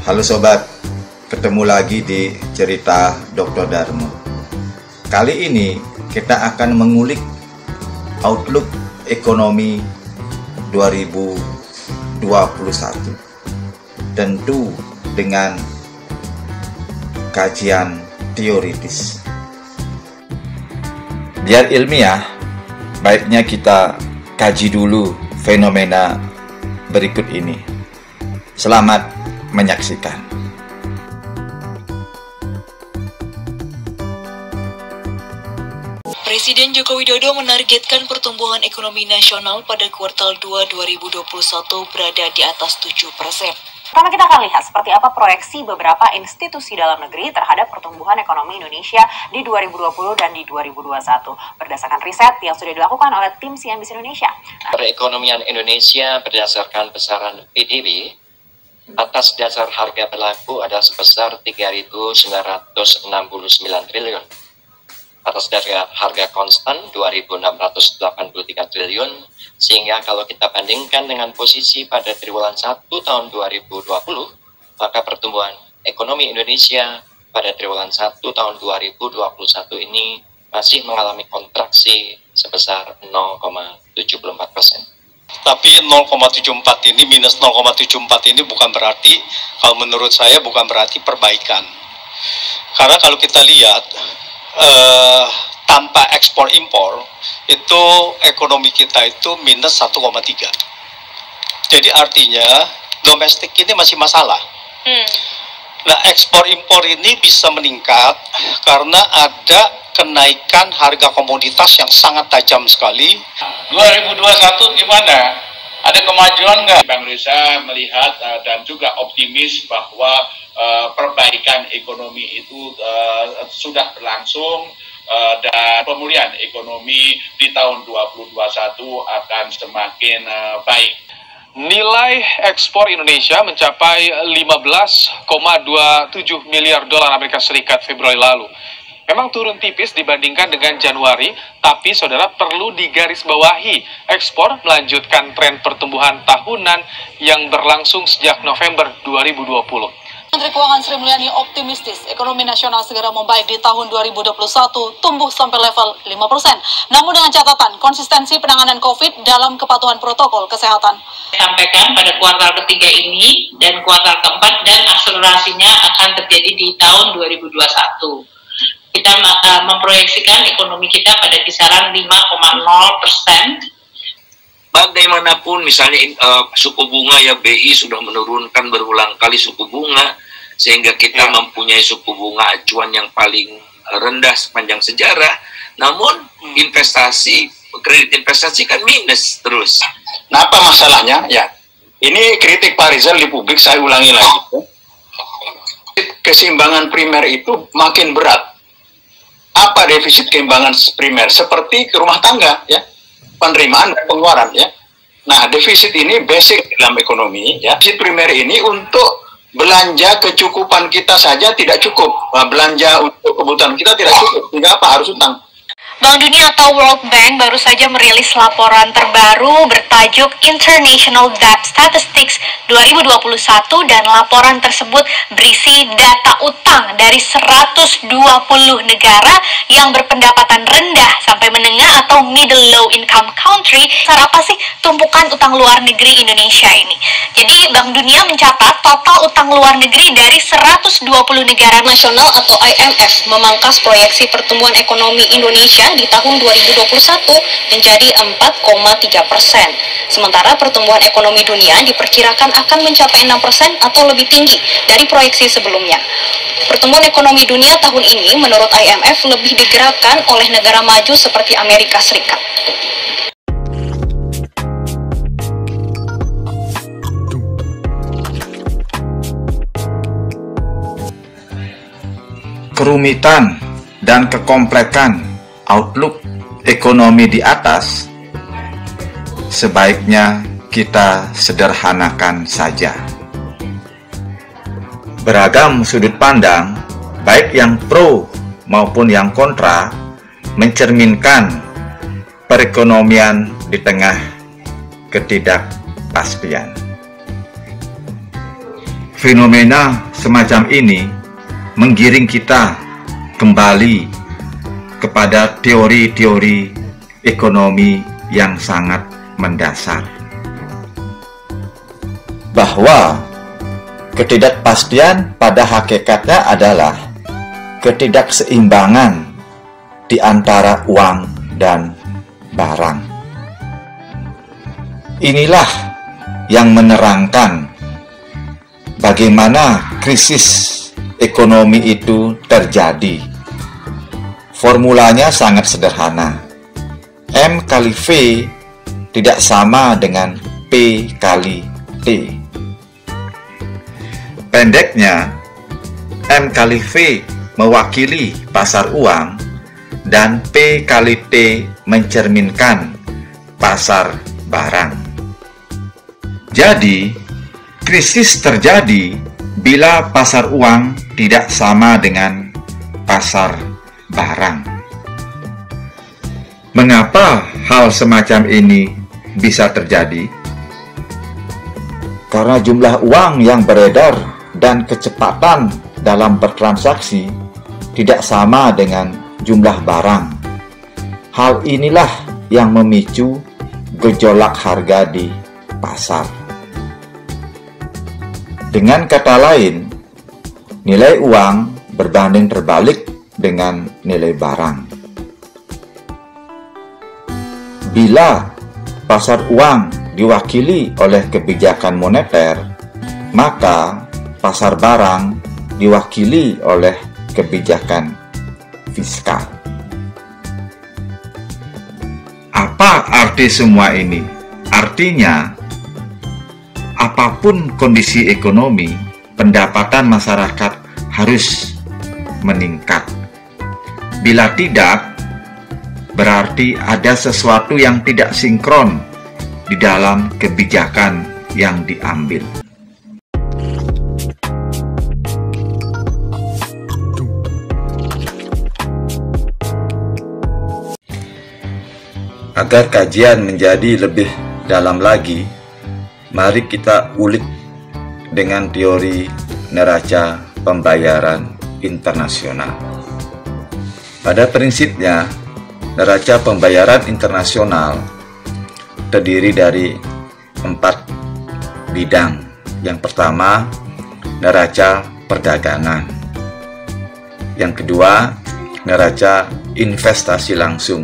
Halo sobat, ketemu lagi di cerita Dr. Darmo. Kali ini kita akan mengulik outlook ekonomi 2021. Tentu dengan kajian teoritis. Biar ilmiah, baiknya kita kaji dulu fenomena berikut ini. Selamat menyaksikan. Presiden Joko Widodo menargetkan pertumbuhan ekonomi nasional pada kuartal 2 2021 berada di atas 7%. Pertama kita akan lihat seperti apa proyeksi beberapa institusi dalam negeri terhadap pertumbuhan ekonomi Indonesia di 2020 dan di 2021 berdasarkan riset yang sudah dilakukan oleh tim CNBC Indonesia. Perekonomian Indonesia berdasarkan besaran PDB atas dasar harga berlaku adalah sebesar 3.969 triliun. Atas dasar harga konstan 2.683 triliun, sehingga kalau kita bandingkan dengan posisi pada triwulan 1 tahun 2020, maka pertumbuhan ekonomi Indonesia pada triwulan 1 tahun 2021 ini masih mengalami kontraksi sebesar 0,74%. Tapi 0,74 ini minus 0,74 ini bukan berarti, kalau menurut saya bukan berarti perbaikan. Karena kalau kita lihat tanpa ekspor impor itu ekonomi kita itu minus 1,3. Jadi artinya domestik ini masih masalah. Nah, ekspor impor ini bisa meningkat karena ada kenaikan harga komoditas yang sangat tajam sekali. 2021 gimana? Ada kemajuan nggak? Bank Indonesia melihat dan juga optimis bahwa perbaikan ekonomi itu sudah berlangsung dan pemulihan ekonomi di tahun 2021 akan semakin baik. Nilai ekspor Indonesia mencapai 15,27 miliar dolar Amerika Serikat Februari lalu. Memang turun tipis dibandingkan dengan Januari, tapi saudara perlu digarisbawahi, ekspor melanjutkan tren pertumbuhan tahunan yang berlangsung sejak November 2020. Menteri Keuangan Sri Mulyani optimistis ekonomi nasional segera membaik di tahun 2021, tumbuh sampai level 5%. Namun dengan catatan konsistensi penanganan COVID dalam kepatuhan protokol kesehatan. Sampaikan pada kuartal ketiga ini dan kuartal keempat, dan akselerasinya akan terjadi di tahun 2021. Kita memproyeksikan ekonomi kita pada kisaran 5,0%. Bagaimanapun misalnya suku bunga ya, BI sudah menurunkan berulang kali suku bunga, sehingga kita mempunyai suku bunga acuan yang paling rendah sepanjang sejarah. Namun kredit investasi kan minus terus. Nah, apa masalahnya? Ya, ini kritik Pak Rizal di publik, saya ulangi lagi. Keseimbangan primer itu makin berat. Apa defisit keseimbangan primer? Seperti ke rumah tangga, ya, penerimaan dan pengeluaran, ya. Nah, defisit ini basic dalam ekonomi, ya. Defisit primer ini untuk belanja kecukupan kita saja tidak cukup. Nah, belanja untuk kebutuhan kita tidak cukup. Sehingga apa? Harus utang. Bank Dunia atau World Bank baru saja merilis laporan terbaru bertajuk International Debt Statistics 2021, dan laporan tersebut berisi data utang dari 120 negara yang berpendapatan rendah sampai menengah atau middle low income country. Apa sih tumpukan utang luar negeri Indonesia ini? Jadi Bank Dunia mencatat total utang luar negeri dari 120 negara. Nasional atau IMF memangkas proyeksi pertumbuhan ekonomi Indonesia di tahun 2021 menjadi 4,3%. Sementara pertumbuhan ekonomi dunia diperkirakan akan mencapai 6% atau lebih tinggi dari proyeksi sebelumnya. Pertumbuhan ekonomi dunia tahun ini menurut IMF lebih digerakkan oleh negara maju seperti Amerika Serikat. Kerumitan dan kekomplekan outlook ekonomi di atas sebaiknya kita sederhanakan saja. Beragam sudut pandang, baik yang pro maupun yang kontra, mencerminkan perekonomian di tengah ketidakpastian. fenomena semacam ini menggiring kita kembali kepada teori-teori ekonomi yang sangat mendasar, bahwa ketidakpastian pada hakikatnya adalah ketidakseimbangan di antara uang dan barang. Inilah yang menerangkan bagaimana krisis ekonomi itu terjadi. Formulanya sangat sederhana. M kali V tidak sama dengan P kali T. Pendeknya, M kali V mewakili pasar uang dan P kali T mencerminkan pasar barang. Jadi, krisis terjadi bila pasar uang tidak sama dengan pasar barang. Mengapa hal semacam ini bisa terjadi? Karena jumlah uang yang beredar dan kecepatan dalam bertransaksi tidak sama dengan jumlah barang. Hal inilah yang memicu gejolak harga di pasar. Dengan kata lain, nilai uang berbanding terbalik dengan nilai barang. Bila pasar uang diwakili oleh kebijakan moneter, maka pasar barang diwakili oleh kebijakan fiskal. Apa arti semua ini? Artinya, apapun kondisi ekonomi, pendapatan masyarakat harus meningkat. Bila tidak, berarti ada sesuatu yang tidak sinkron di dalam kebijakan yang diambil. Agar kajian menjadi lebih dalam lagi, mari kita ulik dengan teori neraca pembayaran internasional. Pada prinsipnya, neraca pembayaran internasional terdiri dari 4 bidang. Yang pertama, neraca perdagangan. Yang kedua, neraca investasi langsung.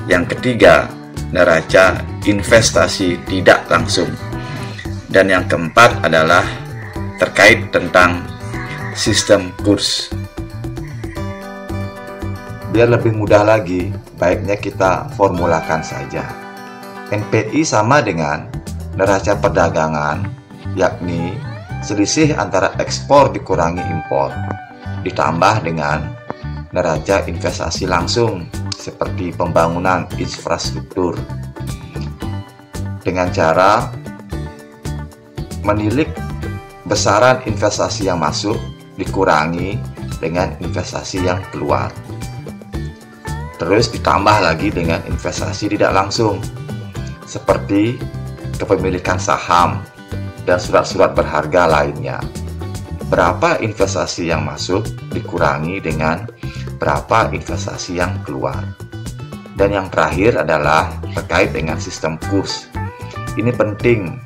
Yang ketiga, neraca investasi tidak langsung. Dan yang keempat adalah terkait tentang sistem kurs. Biar lebih mudah lagi, baiknya kita formulakan saja. NPI sama dengan neraca perdagangan, yakni selisih antara ekspor dikurangi impor, ditambah dengan neraca investasi langsung seperti pembangunan infrastruktur, dengan cara menilik besaran investasi yang masuk dikurangi dengan investasi yang keluar. Terus ditambah lagi dengan investasi tidak langsung seperti kepemilikan saham dan surat-surat berharga lainnya. Berapa investasi yang masuk dikurangi dengan berapa investasi yang keluar. Dan yang terakhir adalah terkait dengan sistem kurs. Ini penting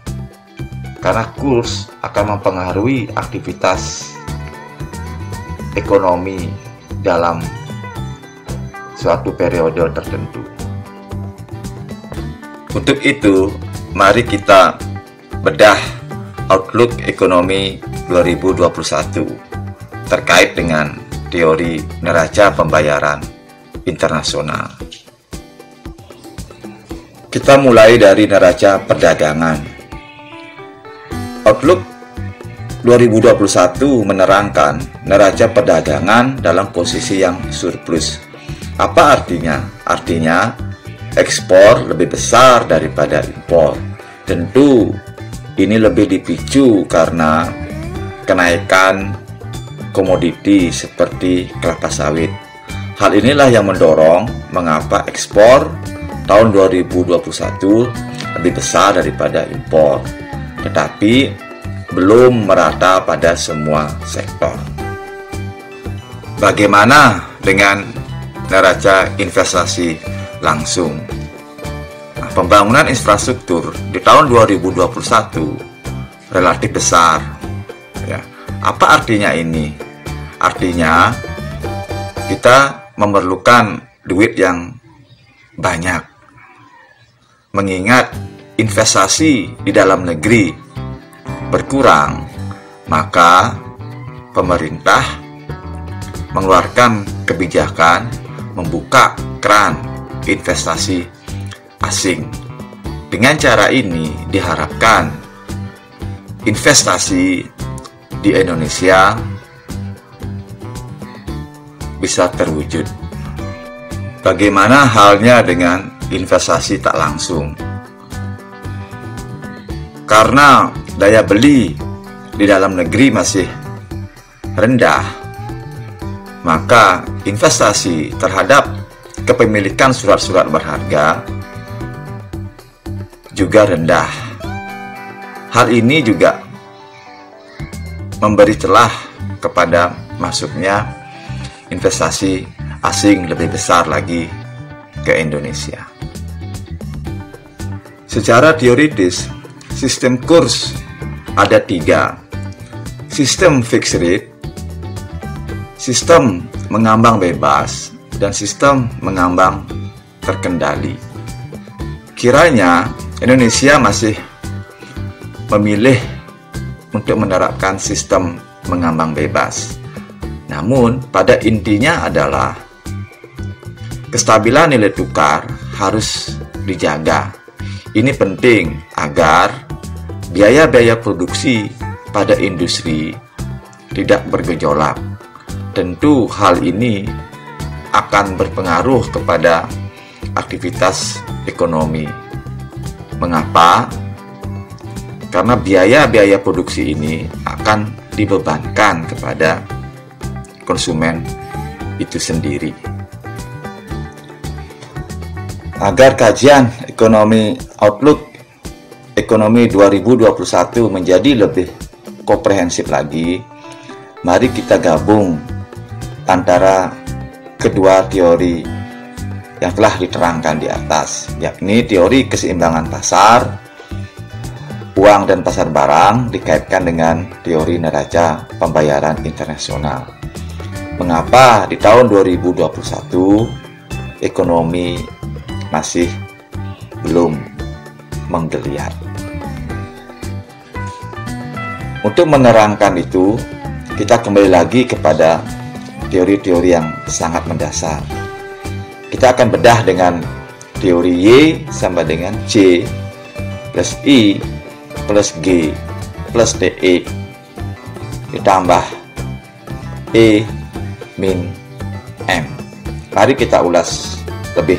karena kurs akan mempengaruhi aktivitas ekonomi dalam suatu periode tertentu. Untuk itu, mari kita bedah outlook ekonomi 2021 terkait dengan teori neraca pembayaran internasional. Kita mulai dari neraca perdagangan. Outlook 2021 menerangkan neraca perdagangan dalam posisi yang surplus. Apa artinya? Artinya ekspor lebih besar daripada impor. Tentu ini lebih dipicu karena kenaikan komoditi seperti kelapa sawit. Hal inilah yang mendorong mengapa ekspor tahun 2021 lebih besar daripada impor. Tetapi belum merata pada semua sektor. Bagaimana dengan neraca investasi langsung? Nah, pembangunan infrastruktur di tahun 2021 relatif besar. Ya. Apa artinya ini? Artinya kita memerlukan duit yang banyak. Mengingat investasi di dalam negeri berkurang, maka pemerintah mengeluarkan kebijakan membuka keran investasi asing. Dengan cara ini diharapkan investasi di Indonesia bisa terwujud. Bagaimana halnya dengan investasi tak langsung? Karena daya beli di dalam negeri masih rendah, maka investasi terhadap kepemilikan surat-surat berharga juga rendah. Hal ini juga memberi celah kepada masuknya investasi asing lebih besar lagi ke Indonesia. Secara teoritis, sistem kurs ada 3. Sistem fixed rate, sistem mengambang bebas, dan sistem mengambang terkendali. Kiranya Indonesia masih memilih untuk menerapkan sistem mengambang bebas. Namun pada intinya adalah kestabilan nilai tukar harus dijaga. Ini penting agar biaya-biaya produksi pada industri tidak bergejolak. Tentu hal ini akan berpengaruh kepada aktivitas ekonomi. Mengapa? Karena biaya-biaya produksi ini akan dibebankan kepada konsumen itu sendiri. Agar kajian ekonomi outlook ekonomi 2021 menjadi lebih komprehensif lagi, mari kita gabung antara kedua teori yang telah diterangkan di atas, yakni teori keseimbangan pasar, uang dan pasar barang dikaitkan dengan teori neraca pembayaran internasional. Mengapa di tahun 2021 ekonomi masih belum menggeliat? Untuk menerangkan itu, kita kembali lagi kepada teori-teori yang sangat mendasar. Kita akan bedah dengan teori Y sama dengan C plus I plus G plus DE ditambah E min M. Mari kita ulas lebih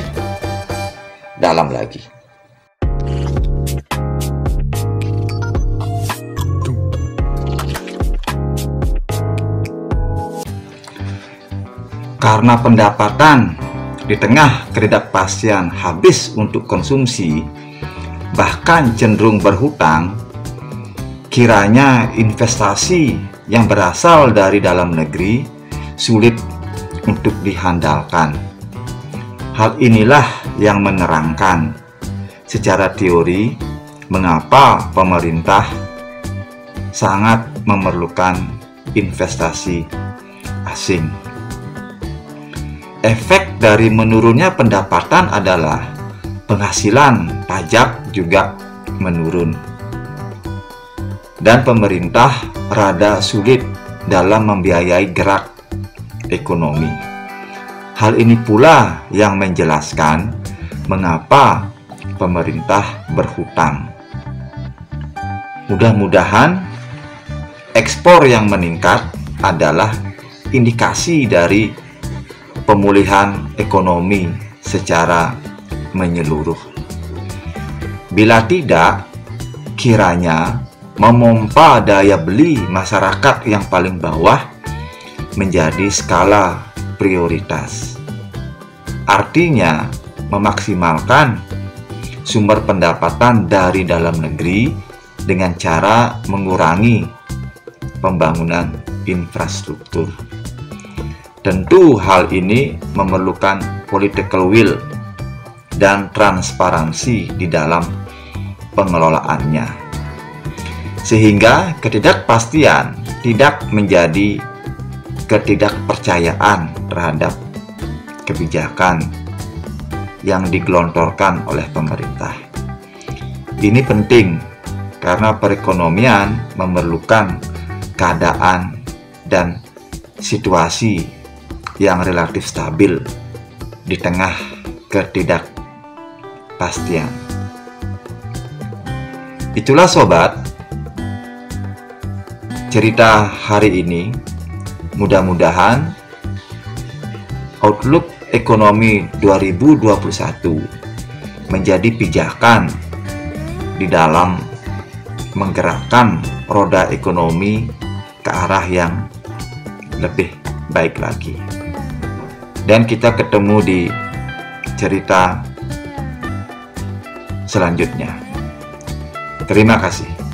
dalam lagi. Karena pendapatan di tengah ketidakpastian habis untuk konsumsi, bahkan cenderung berhutang, kiranya investasi yang berasal dari dalam negeri sulit untuk dihandalkan. Hal inilah yang menerangkan secara teori mengapa pemerintah sangat memerlukan investasi asing. Efek dari menurunnya pendapatan adalah penghasilan pajak juga menurun, dan pemerintah rada sulit dalam membiayai gerak ekonomi. Hal ini pula yang menjelaskan mengapa pemerintah berhutang. Mudah-mudahan ekspor yang meningkat adalah indikasi dari pemulihan ekonomi secara menyeluruh. Bila tidak, kiranya memompa daya beli masyarakat yang paling bawah menjadi skala prioritas. Artinya, memaksimalkan sumber pendapatan dari dalam negeri dengan cara mengurangi pembangunan infrastruktur. Tentu hal ini memerlukan political will dan transparansi di dalam pengelolaannya, sehingga ketidakpastian tidak menjadi ketidakpercayaan terhadap kebijakan yang digelontorkan oleh pemerintah. Ini penting karena perekonomian memerlukan keadaan dan situasi yang relatif stabil di tengah ketidakpastian. Itulah sobat, cerita hari ini. Mudah-mudahan outlook ekonomi 2021 menjadi pijakan di dalam menggerakkan roda ekonomi ke arah yang lebih baik lagi. Dan kita ketemu di cerita selanjutnya. Terima kasih.